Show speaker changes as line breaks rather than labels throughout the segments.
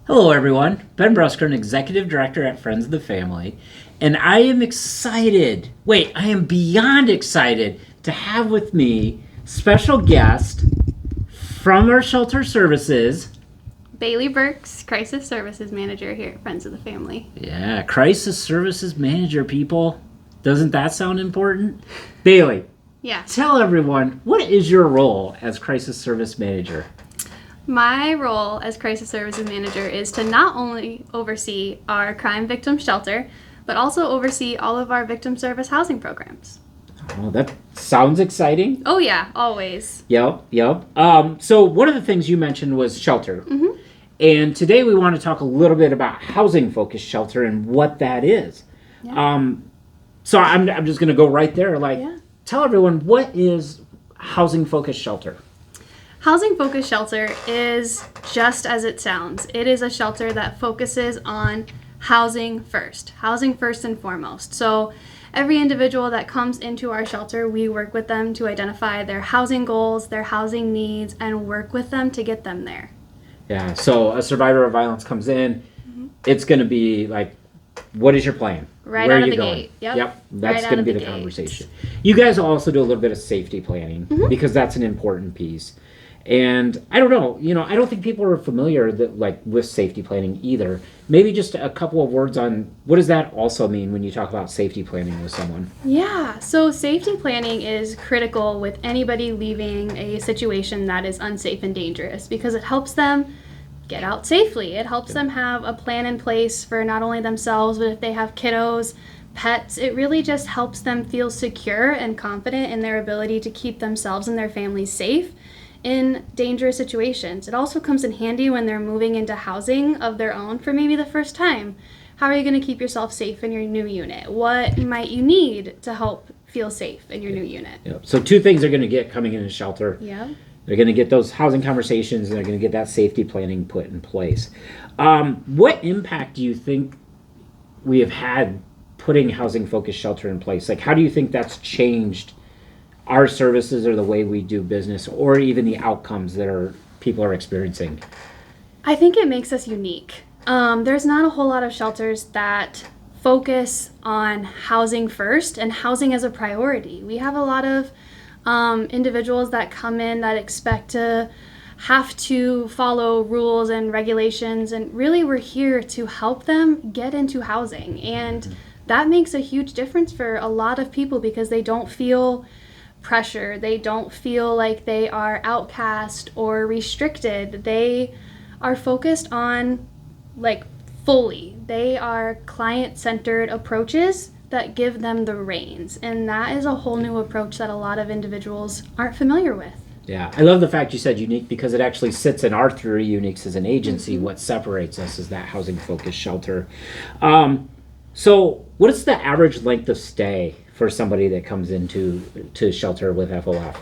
Hello, everyone. Ben Brusker, Executive Director at Friends of the Family, and I am excited. Wait, I am beyond excited to have with me special guest from our shelter services.
Bailee Burks, Crisis Services Manager here at Friends of the Family.
Yeah, Crisis Services Manager, people. Doesn't that sound important? Bailee,
Yeah.
tell everyone, what is your role as Crisis Service Manager?
My role as Crisis Services Manager is to not only oversee our crime victim shelter, but also oversee all of our victim service housing programs.
Oh, that sounds exciting.
Oh yeah, always.
Yep. So one of the things you mentioned was shelter.
Mm-hmm.
And today we want to talk a little bit about housing-focused shelter and what that is.
Yeah.
So I'm just going to go right there.
Yeah.
Tell everyone, what is housing-focused shelter?
Housing focused shelter is just as it sounds. It is a shelter that focuses on housing first and foremost. So every individual that comes into our shelter, we work with them to identify their housing goals, their housing needs, and work with them to get them there.
Yeah, so a survivor of violence comes in, it's going to be like, what is your plan?
Right
Where
out
are
of
you
the
going?
gate. Yep.
That's
Right
going to
out
be
of
the
the gate.
conversation. You guys also do a little bit of safety planning because that's an important piece. And I don't know, I don't think people are familiar with safety planning either. Maybe just a couple of words on what does that also mean when you talk about safety planning with someone?
Yeah, so safety planning is critical with anybody leaving a situation that is unsafe and dangerous because it helps them get out safely. It helps them have a plan in place for not only themselves, but if they have kiddos, pets, it really just helps them feel secure and confident in their ability to keep themselves and their families safe in dangerous situations. It also comes in handy when they're moving into housing of their own for maybe the first time. How are you going to keep yourself safe in your new unit? What might you need to help feel safe in your new unit?
Yep. So two things they're going to get coming into shelter.
Yeah.
They're going to get those housing conversations and they're going to get that safety planning put in place. What impact do you think we have had putting housing focused shelter in place? Like, how do you think that's changed our services or the way we do business or even the outcomes that people are experiencing?
I think it makes us unique. There's not a whole lot of shelters that focus on housing first and housing as a priority. We have a lot of individuals that come in that expect to have to follow rules and regulations, and really we're here to help them get into housing. And that makes a huge difference for a lot of people because they don't feel pressure. They don't feel like they are outcast or restricted. They are focused on fully. They are client-centered approaches that give them the reins. And that is a whole new approach that a lot of individuals aren't familiar with.
Yeah, I love the fact you said unique because it actually sits in our three uniques as an agency. What separates us is that housing focused shelter. So what is the average length of stay for somebody that comes into shelter with FOF?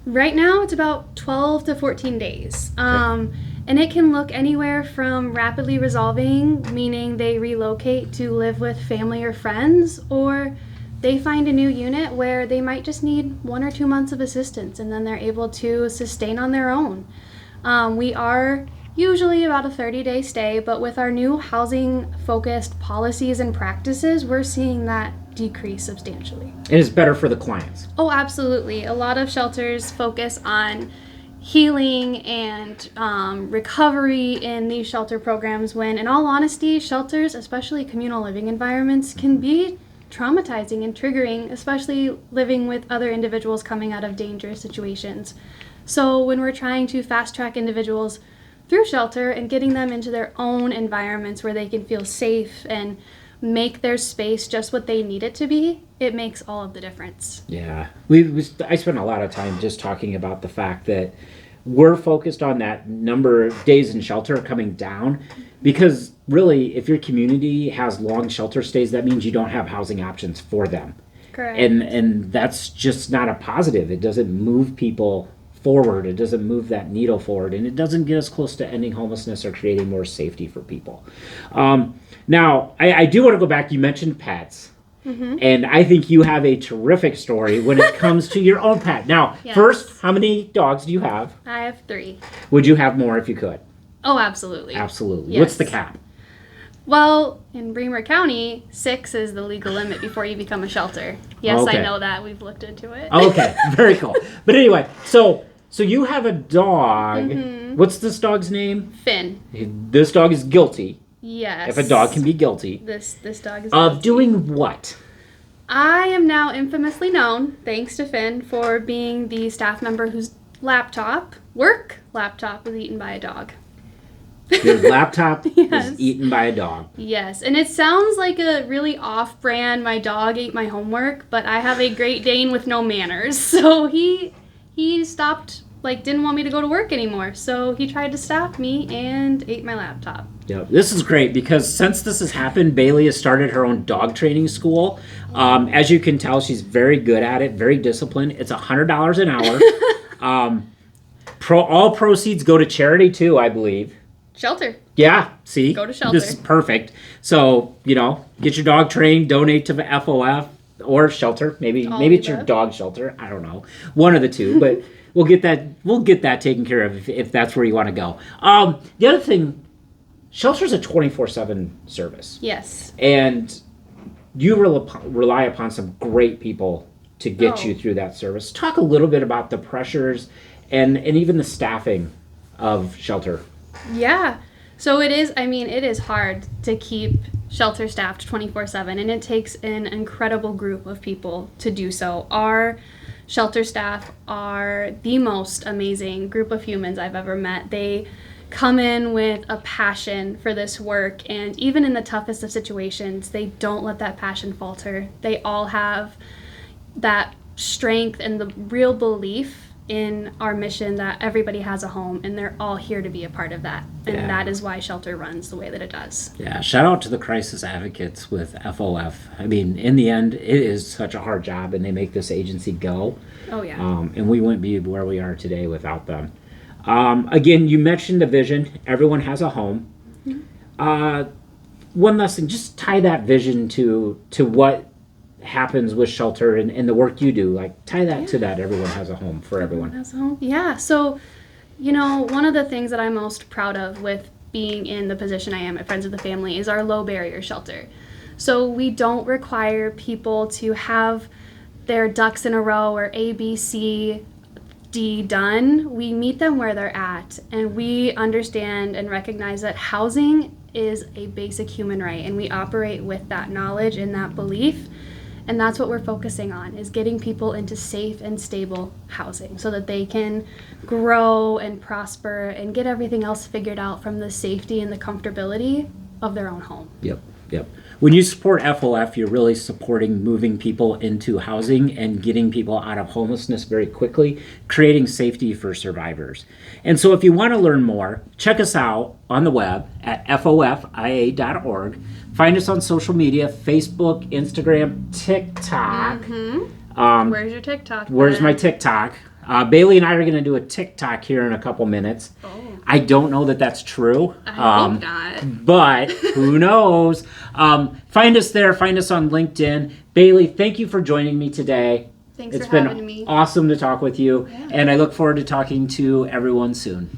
Right now, it's about 12 to 14 days. And it can look anywhere from rapidly resolving, meaning they relocate to live with family or friends, or they find a new unit where they might just need 1 or 2 months of assistance and then they're able to sustain on their own. We are usually about a 30-day stay, but with our new housing-focused policies and practices, we're seeing that decrease substantially.
And it's better for the clients.
Oh, absolutely. A lot of shelters focus on healing and recovery in these shelter programs when, in all honesty, shelters, especially communal living environments, can be traumatizing and triggering, especially living with other individuals coming out of dangerous situations. So when we're trying to fast-track individuals through shelter and getting them into their own environments where they can feel safe and make their space just what they need it to be, it makes all of the difference.
Yeah. I spent a lot of time just talking about the fact that we're focused on that number of days in shelter coming down because really if your community has long shelter stays, that means you don't have housing options for them.
Correct.
And that's just not a positive. It doesn't move people forward. It doesn't move that needle forward, and it doesn't get us close to ending homelessness or creating more safety for people. Now, I do want to go back. You mentioned pets, and I think you have a terrific story when it comes to your own pet. Now,
Yes.
First, how many dogs do you have?
I have 3.
Would you have more if you could?
Oh, absolutely.
Absolutely.
Yes.
What's the cap?
Well, in Bremer County, 6 is the legal limit before you become a shelter. Yes,
Okay.
I know that. We've looked into it.
Okay, very cool. But anyway, so you have a dog. What's this dog's name?
Finn.
This dog is guilty.
Yes.
If a dog can be guilty.
This dog is
Of
guilty.
doing what?
I am now infamously known, thanks to Finn, for being the staff member whose work laptop, was eaten by a dog.
Your laptop
Yes.
is eaten by a dog.
Yes, and it sounds like a really off-brand, my dog ate my homework, but I have a Great Dane with no manners. So he stopped, didn't want me to go to work anymore. So he tried to stop me and ate my laptop.
Yeah, this is great because since this has happened, Bailee has started her own dog training school. As you can tell, she's very good at it, very disciplined. It's $100 an hour. All proceeds go to charity too, I believe.
Shelter.
Yeah, see?
Go to shelter.
This is perfect. So, get your dog trained, donate to the FOF or shelter. Maybe it's your dog shelter. I don't know. One of the two, but we'll get that taken care of if that's where you want to go. The other thing, shelter's a 24/7 service.
Yes.
And you rely upon some great people to get you through that service. Talk a little bit about the pressures and even the staffing of shelter.
Yeah. So it is hard to keep shelter staffed 24/7, and it takes an incredible group of people to do so. Our shelter staff are the most amazing group of humans I've ever met. They come in with a passion for this work, and even in the toughest of situations, they don't let that passion falter. They all have that strength and the real belief in our mission that everybody has a home, and they're all here to be a part of that. And that is why shelter runs the way that it does.
Yeah, shout out to the crisis advocates with FOF. I mean, in the end, it is such a hard job, and they make this agency go.
Oh, yeah.
And we wouldn't be where we are today without them. Again, you mentioned the vision. Everyone has a home. One last thing, just tie that vision to what happens with shelter and the work you do. Tie that to that. Everyone has a home for everyone.
Has a home. Yeah. So, one of the things that I'm most proud of with being in the position I am at Friends of the Family is our low barrier shelter. So we don't require people to have their ducks in a row or A, B, C, D done. We meet them where they're at, and we understand and recognize that housing is a basic human right, and we operate with that knowledge and that belief. And that's what we're focusing on, is getting people into safe and stable housing so that they can grow and prosper and get everything else figured out from the safety and the comfortability of their own home.
Yep. When you support FOF, you're really supporting moving people into housing and getting people out of homelessness very quickly, creating safety for survivors. And so if you want to learn more, check us out on the web at fofia.org. Find us on social media, Facebook, Instagram, TikTok.
Where's your TikTok?
Where's my TikTok? Bailee and I are going to do a TikTok here in a couple minutes.
Oh.
I don't know that that's true.
I hope not.
But who knows? Find us there. Find us on LinkedIn. Bailee, thank you for joining me today.
Thanks
It's
for
been
having me.
awesome to talk with you.
Yeah.
And I look forward to talking to everyone soon.